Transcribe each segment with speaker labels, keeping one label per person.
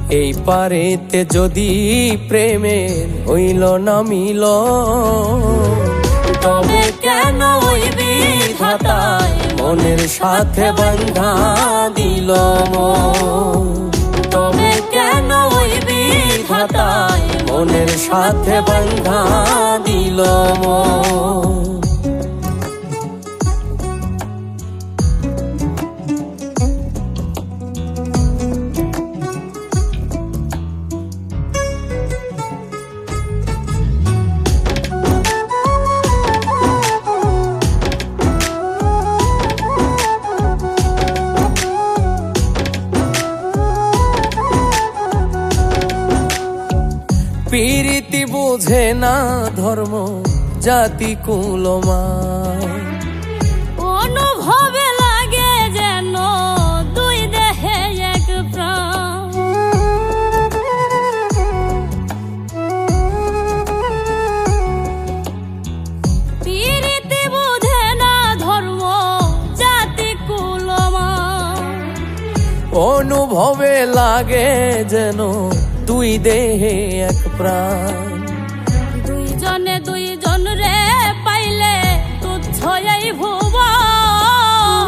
Speaker 1: এই পারেতে যদি প্রেমের হইল না মিল,
Speaker 2: তবে কেন ওই বিধাতায়
Speaker 1: মনের সাথে বান্ধা দিল মন।
Speaker 2: তবে কেন ওই বিধাতায়
Speaker 1: মনের সাথে বান্ধা দিল মন। প্রীতি বুঝে না ধর্ম জাতি কুলমান,
Speaker 2: অনুভবে লাগে যেন দুই দেহে এক প্রাণ। প্রীতি বুঝে না ধর্ম জাতি কুলমান,
Speaker 1: অনুভবে লাগে যেন দুই দেহে এক প্রাণ।
Speaker 2: দুইজনে দুইজন রে পাইলে তুচ্ছ এই ভুবন।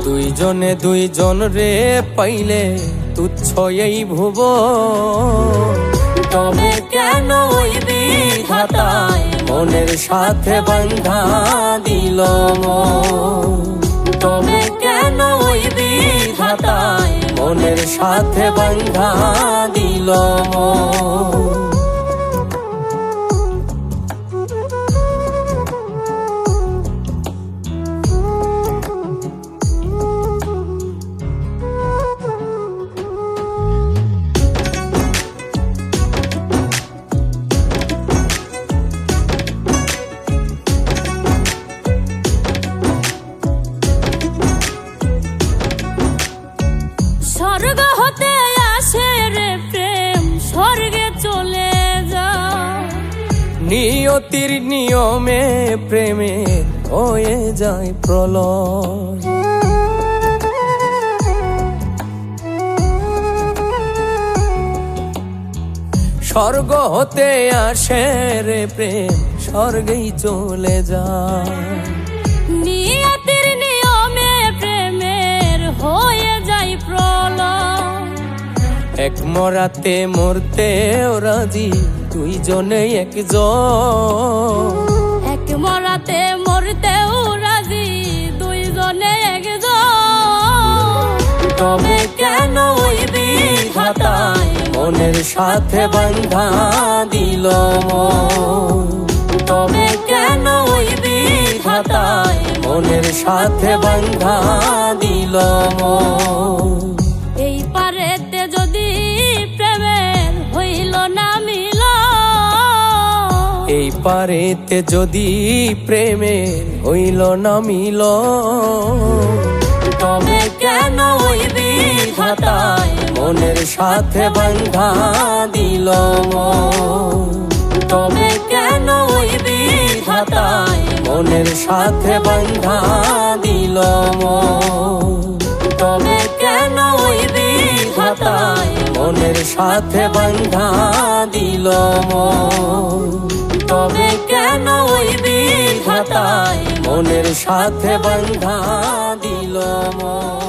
Speaker 1: দুইজনে দুইজন রে পাইলে তুচ্ছ এই ভুবন।
Speaker 2: তবে কেন ওই বিধাতায়
Speaker 1: মনের সাথে বান্ধা দিল মন।
Speaker 2: তবে কেন ওই বিধাতায়
Speaker 1: মনের সাথে বান্ধা দিল মন।
Speaker 2: স্বর্গ হতে আসে রে প্রেম, স্বর্গে চলে যায়।
Speaker 1: নিয়তির নিয়মে প্রেমে হয়ে যায় প্রলয়। স্বর্গ হতে আসে রে প্রেম, স্বর্গেই চলে যায়।
Speaker 2: নিয়তির নিয়মে প্রেমের হয়ে যায় প্রলয়।
Speaker 1: এক মরাতে মরতেও রাজি দুইজনে একজন।
Speaker 2: এক মরাতে মরতেও রাজি দুইজনে একজন।
Speaker 1: তবে
Speaker 2: কেন ওই বিধাতায়
Speaker 1: মনের সাথে বান্ধা দিল মন।
Speaker 2: তবে কেন ওই বিধাতায়
Speaker 1: মনের সাথে বান্ধা দিল মন।
Speaker 2: এই পারেতে যদি প্রেমের হইল না মিল,
Speaker 1: এই পারেতে যদি প্রেমের হইল না মিল,
Speaker 2: তবে কেন ওই বিধাতায়
Speaker 1: মনের সাথে বান্ধা দিল মন।
Speaker 2: তবে কেন ওই বিধাতায়
Speaker 1: মনের সাথে বান্ধা দিল মন।
Speaker 2: তবে কেন ওই বিধাতায়
Speaker 1: মনের সাথে বান্ধা দিল মন।
Speaker 2: তবে কেন ওই বিধাতায়
Speaker 1: মনের সাথে বান্ধা দিল মন।